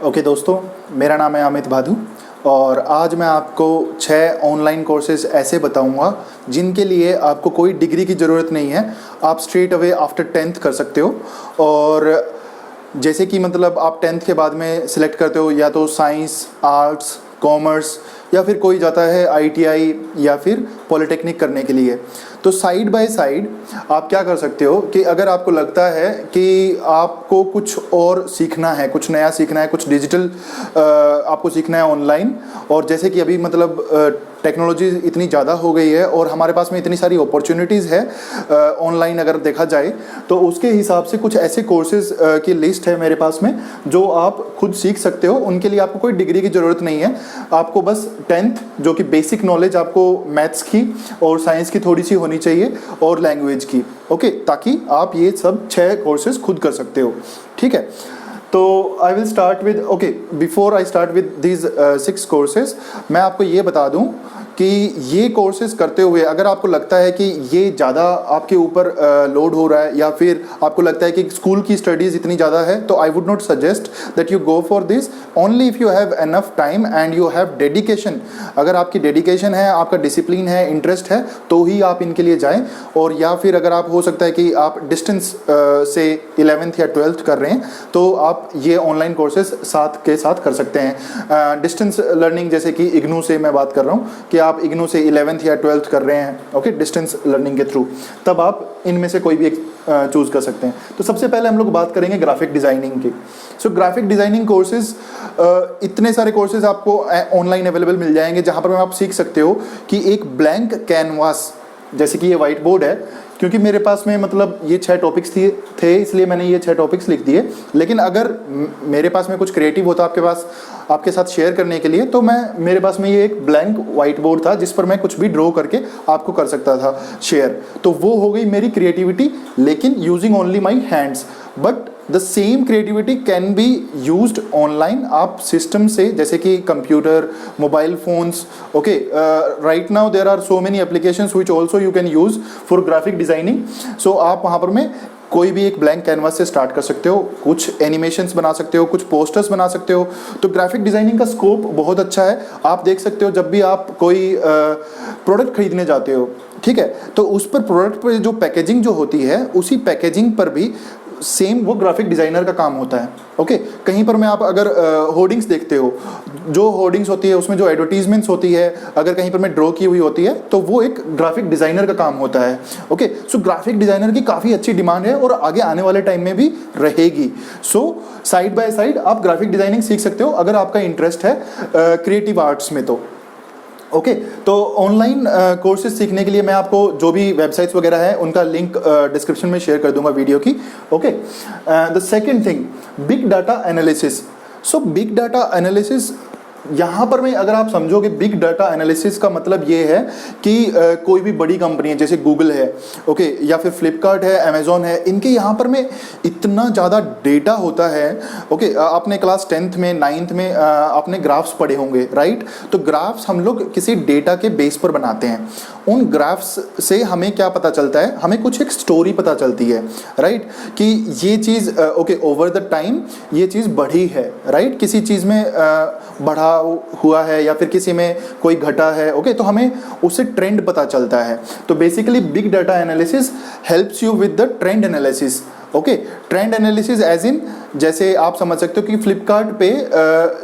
Okay दोस्तों, मेरा नाम है अमित भादु और आज मैं आपको 6 ऑनलाइन कोर्सेज़ ऐसे बताऊंगा जिनके लिए आपको कोई डिग्री की ज़रूरत नहीं है। आप स्ट्रेट अवे आफ्टर 10th कर सकते हो। और जैसे कि मतलब आप 10th के बाद में सिलेक्ट करते हो या तो साइंस, आर्ट्स, कॉमर्स या फिर कोई जाता है ITI या फिर पॉलिटेक्निक करने के लिए। तो साइड बाय साइड आप क्या कर सकते हो कि अगर आपको लगता है कि आपको कुछ और सीखना है, कुछ नया सीखना है, कुछ डिजिटल आपको सीखना है ऑनलाइन, और जैसे कि अभी मतलब टेक्नोलॉजी इतनी ज़्यादा हो गई है और हमारे पास में इतनी सारी अपॉर्चुनिटीज़ है ऑनलाइन अगर देखा जाए, तो उसके हिसाब से कुछ ऐसे कोर्सेज़ की लिस्ट है मेरे पास में जो आप खुद सीख सकते हो। उनके लिए आपको कोई डिग्री की ज़रूरत नहीं है। आपको बस 10th जो कि बेसिक नॉलेज आपको मैथ्स की और साइंस की थोड़ी सी होनी चाहिए और लैंग्वेज की, ओके, ताकि आप ये सब 6 कोर्सेज़ खुद कर सकते हो। ठीक है, तो I will start with before I start with these 6 courses, मैं आपको ये बता दूं कि ये कोर्सेज करते हुए अगर आपको लगता है कि ये ज़्यादा आपके ऊपर लोड हो रहा है या फिर आपको लगता है कि स्कूल की स्टडीज़ इतनी ज़्यादा है, तो I would not suggest that you go for this. Only if you have enough time and you have dedication. अगर आपकी डेडिकेशन है, आपका डिसिप्लिन है, इंटरेस्ट है, तो ही आप इनके लिए जाएं। और या फिर अगर आप हो सकता है कि आप डिस्टेंस से 11th या 12th कर रहे हैं, तो आप ये ऑनलाइन कोर्सेज साथ के साथ कर सकते हैं। डिस्टेंस लर्निंग जैसे कि इग्नू से मैं बात कर रहा हूँ कि आप इग्नू से 11th या 12th कर रहे हैं, ओके, डिस्टेंस लर्निंग के थ्रू, तब आप इनमें से कोई भी एक चूज़ कर सकते हैं। तो सबसे पहले हम लोग बात करेंगे ग्राफिक डिज़ाइनिंग की। सो ग्राफिक डिज़ाइनिंग कोर्सेज, इतने सारे कोर्सेज आपको ऑनलाइन अवेलेबल मिल जाएंगे जहाँ पर आप सीख सकते हो कि एक ब्लैंक कैनवास, जैसे कि ये वाइट बोर्ड है, क्योंकि मेरे पास में मतलब ये 6 टॉपिक्स थे इसलिए मैंने ये 6 टॉपिक्स लिख दिए। लेकिन अगर मेरे पास में कुछ क्रिएटिव होता आपके पास आपके साथ शेयर करने के लिए, तो मेरे पास में ये एक ब्लैंक वाइट बोर्ड था जिस पर मैं कुछ भी ड्रॉ करके आपको कर सकता था शेयर। तो वो हो गई मेरी क्रिएटिविटी, लेकिन using only my hands. But the same creativity can be used online. आप सिस्टम से, जैसे कि computer, mobile phones, okay, right now there are so many applications which also you can use for graphic designing. So आप वहाँ पर में कोई भी एक ब्लैंक कैनवास से स्टार्ट कर सकते हो, कुछ एनिमेशंस बना सकते हो, कुछ पोस्टर्स बना सकते हो। तो ग्राफिक डिज़ाइनिंग का स्कोप बहुत अच्छा है। आप देख सकते हो जब भी आप कोई प्रोडक्ट खरीदने जाते हो, ठीक है, तो उस पर प्रोडक्ट पर जो पैकेजिंग जो होती है, उसी पैकेजिंग पर भी सेम वो ग्राफिक डिज़ाइनर का काम होता है। ओके, कहीं पर में आप अगर होर्डिंग्स देखते हो, जो होर्डिंग्स होती है उसमें जो एडवर्टीजमेंट्स होती है, अगर कहीं पर में ड्रॉ की हुई होती है, तो वो एक ग्राफिक डिज़ाइनर का काम होता है। ओके, सो ग्राफिक डिज़ाइनर की काफ़ी अच्छी डिमांड है और आगे आने वाले टाइम में भी रहेगी। सो साइड बाय साइड आप ग्राफिक डिज़ाइनिंग सीख सकते हो अगर आपका इंटरेस्ट है क्रिएटिव आर्ट्स में। तो ओके, तो ऑनलाइन कोर्सेज सीखने के लिए मैं आपको जो भी वेबसाइट्स वगैरह है उनका लिंक डिस्क्रिप्शन में शेयर कर दूंगा वीडियो की। Okay, the second thing, big data analysis. So big data analysis, यहाँ पर में अगर आप समझोगे बिग डाटा एनालिसिस का मतलब ये है कि कोई भी बड़ी कंपनी है जैसे गूगल है, ओके, या फिर फ्लिपकार्ट है, अमेजोन है, इनके यहाँ पर में इतना ज़्यादा डेटा होता है। ओके, आपने क्लास 10th में 9th में आपने ग्राफ्स पढ़े होंगे, राइट? तो ग्राफ्स हम लोग किसी डेटा के बेस पर बनाते हैं। उन ग्राफ्स से हमें क्या पता चलता है, हमें कुछ एक स्टोरी पता चलती है, राइट, कि ये चीज़ ओके ओवर द टाइम ये चीज़ बढ़ी है, राइट, किसी चीज़ में बढ़ा हुआ है या फिर किसी में कोई घटा है। ओके, तो हमें उससे ट्रेंड पता चलता है। तो basically big data analysis helps you with the trend analysis. Okay, trend analysis as in, जैसे आप समझ सकते हो कि फ्लिपकार्ट पे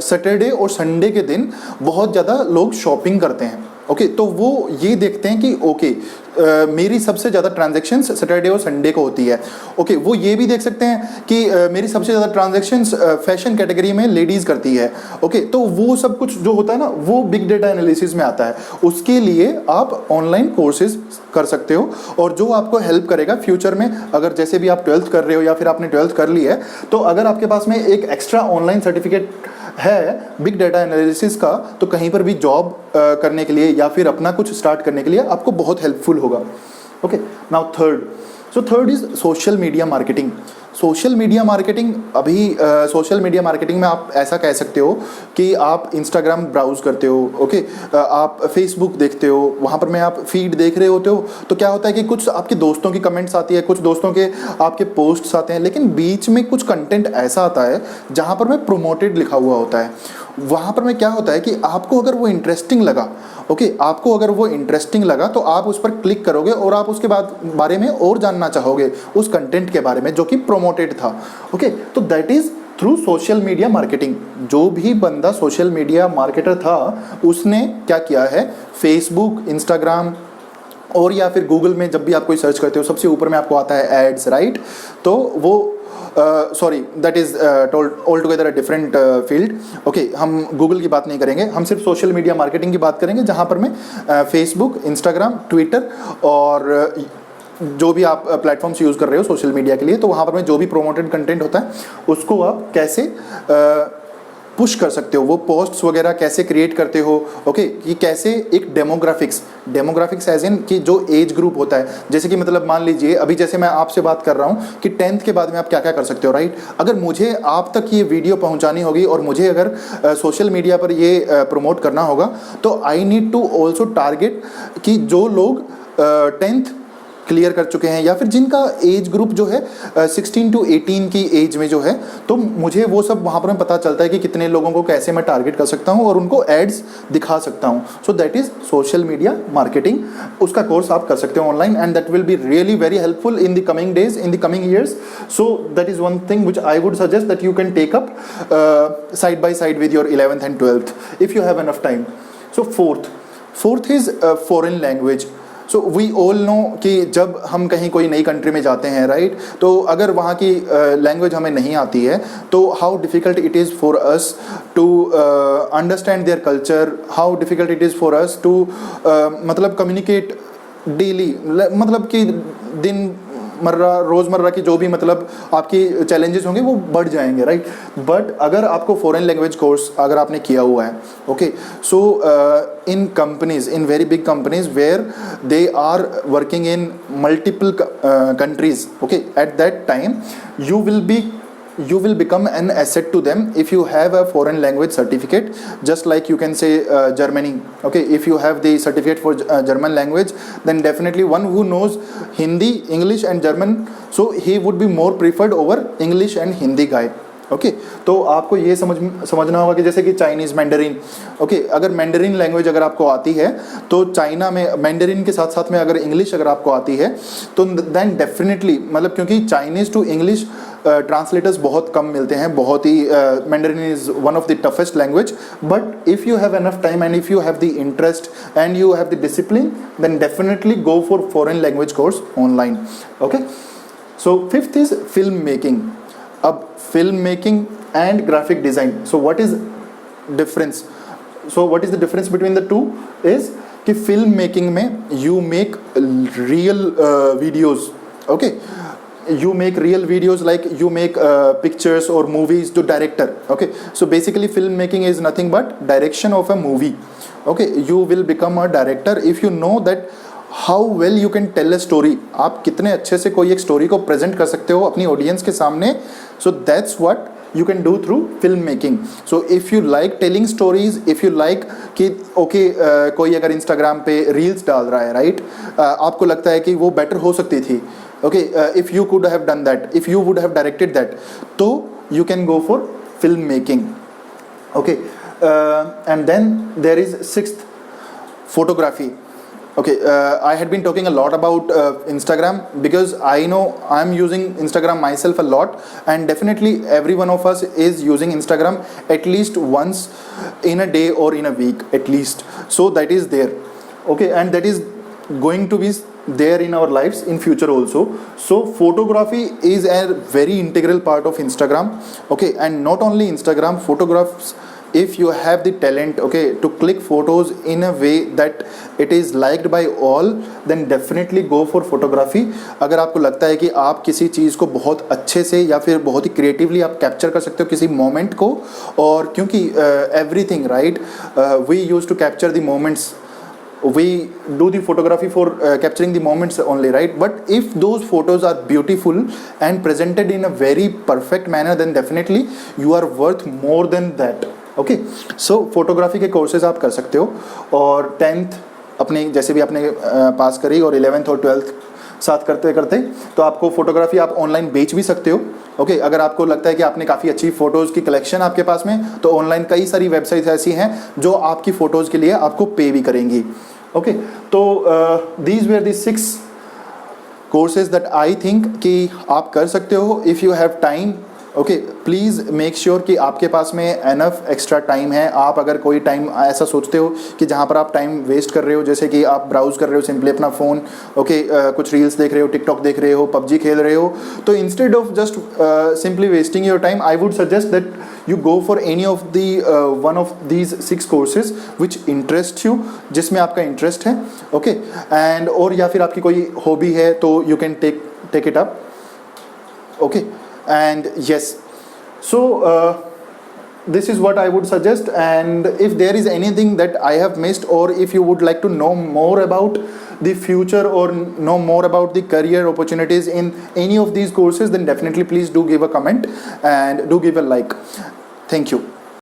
सैटरडे और संडे के दिन बहुत ज़्यादा लोग शॉपिंग करते हैं। ओके, तो वो ये देखते हैं कि ओके मेरी सबसे ज़्यादा ट्रांजैक्शंस सैटरडे और संडे को होती है। ओके, वो ये भी देख सकते हैं कि मेरी सबसे ज़्यादा ट्रांजैक्शंस फैशन कैटेगरी में लेडीज़ करती है। ओके, तो वो सब कुछ जो होता है ना, वो बिग डेटा एनालिसिस में आता है। उसके लिए आप ऑनलाइन कोर्सेज कर सकते हो और जो आपको हेल्प करेगा फ्यूचर में। अगर जैसे भी आप 12th कर रहे हो या फिर आपने 12th कर ली है, तो अगर आपके पास में एक एक्स्ट्रा ऑनलाइन सर्टिफिकेट है बिग डाटा एनालिसिस का, तो कहीं पर भी जॉब करने के लिए या फिर अपना कुछ स्टार्ट करने के लिए आपको बहुत हेल्पफुल होगा। Okay, now third, so third is social media marketing. Social media marketing अभी सोशल मीडिया मार्केटिंग में आप ऐसा कह सकते हो कि आप इंस्टाग्राम ब्राउज़ करते हो, ओके, आप फेसबुक देखते हो, वहाँ पर में आप फीड देख रहे होते हो, तो क्या होता है कि कुछ आपके दोस्तों की कमेंट्स आती है, कुछ दोस्तों के आपके पोस्ट्स आते हैं, लेकिन बीच में कुछ कंटेंट ऐसा आता है जहाँ पर में प्रोमोटेड लिखा हुआ होता है। वहाँ पर में क्या होता है कि आपको अगर वो इंटरेस्टिंग लगा, ओके, आपको अगर वो इंटरेस्टिंग लगा तो आप उस पर क्लिक करोगे और आप उसके बाद बारे में और जानना चाहोगे उस कंटेंट के बारे में जो कि प्रोमोटेड था, ओके। तो that is through social media marketing. जो भी बंदा सोशल मीडिया मार्केटर था उसने क्या किया है, फेसबुक, इंस्टाग्राम और या फिर गूगल में जब भी आप कोई सर्च करते हो सबसे ऊपर में आपको आता है एड्स, राइट। तो वो sorry, that is all together a different field, okay. हम गूगल की बात नहीं करेंगे, हम सिर्फ सोशल मीडिया मार्केटिंग की बात करेंगे, जहाँ पर मैं फेसबुक, इंस्टाग्राम, ट्विटर और जो भी आप प्लेटफॉर्म्स यूज़ कर रहे हो सोशल मीडिया के लिए, तो वहाँ पर में जो भी प्रोमोटेड कंटेंट होता है उसको आप कैसे पुश कर सकते हो, वो पोस्ट्स वगैरह कैसे क्रिएट करते हो, ओके, कि कैसे एक डेमोग्राफिक्स एज इन कि जो एज ग्रुप होता है, जैसे कि मतलब मान लीजिए अभी जैसे मैं आपसे बात कर रहा हूँ कि 10th के बाद में आप क्या क्या कर सकते हो, राइट। अगर मुझे आप तक ये वीडियो पहुँचानी होगी और मुझे अगर सोशल मीडिया पर ये प्रमोट करना होगा तो I need to also target कि जो लोग 10th क्लियर कर चुके हैं या फिर जिनका एज ग्रुप जो है 16 to 18 की एज में जो है, तो मुझे वो सब वहाँ पर पता चलता है कि कितने लोगों को कैसे मैं टारगेट कर सकता हूँ और उनको एड्स दिखा सकता हूँ। So that is social media marketing. उसका कोर्स आप कर सकते हो online and that will be really very helpful in the coming days, in the coming years. So that is one thing which I would suggest that you can take up side by side with your 11th and 12th if you have enough time. So fourth is foreign language. So we all know कि जब हम कहीं कोई नई country में जाते हैं, right, तो अगर वहाँ की लैंग्वेज हमें नहीं आती है तो how difficult it is for us to understand their culture, how difficult it is for us to मतलब कम्युनिकेट डेली, मतलब कि रोज़मर्रा की जो भी मतलब आपकी चैलेंजेस होंगे वो बढ़ जाएंगे, राइट। बट अगर आपको फॉरेन लैंग्वेज कोर्स अगर आपने किया हुआ है, okay, so in companies, in very big companies where they are working in multiple countries, okay, at that time you will become an asset to them if you have a foreign language certificate, just like you can say Germany, okay. If you have the certificate for German language, then definitely one who knows Hindi, English and German, so he would be more preferred over English and Hindi guy, okay. तो आपको ये समझना होगा कि जैसे कि Chinese Mandarin, okay, अगर Mandarin language अगर आपको आती है तो चाइना में मैंडरिन के साथ साथ में अगर इंग्लिश अगर आपको आती है तो देन डेफिनेटली, मतलब क्योंकि चाइनीज़ टू इंग्लिश ट्रांसलेटर्स बहुत कम मिलते हैं, बहुत ही Mandarin is one of the toughest language. But if you have enough time and if you have the interest and you have the discipline, then definitely go for foreign language course online, okay. So fifth is film making. अब film making and graphic design, so what is difference, so what is the difference between the two is कि film making में you make real videos, okay, you make real videos, like you make pictures or movies to director, okay. So basically filmmaking is nothing but direction of a movie, okay. You will become a director if you know that how well you can tell a story, आप कितने अच्छे से कोई एक story को present कर सकते हो अपनी ऑडियंस के सामने। So that's what you can do through filmmaking. So if you like telling stories, if you like कि okay, कोई अगर इंस्टाग्राम पे रील्स डाल रहा है, राइट, आपको लगता है कि वो बेटर हो सकती थी, okay, if you could have done that, if you would have directed that, so you can go for filmmaking, okay. And then there is sixth, photography, okay. I had been talking a lot about Instagram because I know I'm using Instagram myself a lot, and definitely every one of us is using Instagram at least once in a day or in a week at least. So that is there, okay, and that is going to be there in our lives in future also. So photography is a very integral part of Instagram, okay. And not only Instagram, photographs, if you have the talent, okay, to click photos in a way that it is liked by all, then definitely go for photography. अगर आपको लगता है कि आप किसी चीज़ को बहुत अच्छे से या फिर बहुत ही क्रिएटिवली आप कैप्चर कर सकते हो किसी मोमेंट को, और क्योंकि everything, right, we used to capture the moments we do the photography for capturing the moments only, right? But if those photos are beautiful and presented in a very perfect manner, then definitely you are worth more than that. Okay, so photography के courses आप कर सकते हो, और 10th अपने जैसे भी आपने पास करी और 11th और 12th साथ करते करते, तो आपको फोटोग्राफी आप ऑनलाइन बेच भी सकते हो। ओके, अगर आपको लगता है कि आपने काफ़ी अच्छी फ़ोटोज़ की कलेक्शन आपके पास में, तो ऑनलाइन कई सारी वेबसाइट्स ऐसी हैं जो आपकी फ़ोटोज़ के लिए आपको पे भी करेंगी। ओके, तो these where the 6 courses that I think कि आप कर सकते हो if you have time. Okay, please make sure कि आपके पास में एनफ एक्स्ट्रा टाइम है। आप अगर कोई टाइम ऐसा सोचते हो कि जहाँ पर आप टाइम वेस्ट कर रहे हो, जैसे कि आप ब्राउज़ कर रहे हो सिंपली अपना फ़ोन, ओके, कुछ रील्स देख रहे हो, टिकटॉक देख रहे हो, पबजी खेल रहे हो, तो instead of just simply wasting your time, I would suggest that you go for any of the one of these 6 courses which interest you, जिसमें आपका इंटरेस्ट है। ओके, एंड और या फिर आपकी कोई हॉबी है तो you can take it up. Okay, and yes, so this is what I would suggest, and if there is anything that I have missed, or if you would like to know more about the future or know more about the career opportunities in any of these courses, then definitely please do give a comment and do give a like. Thank you.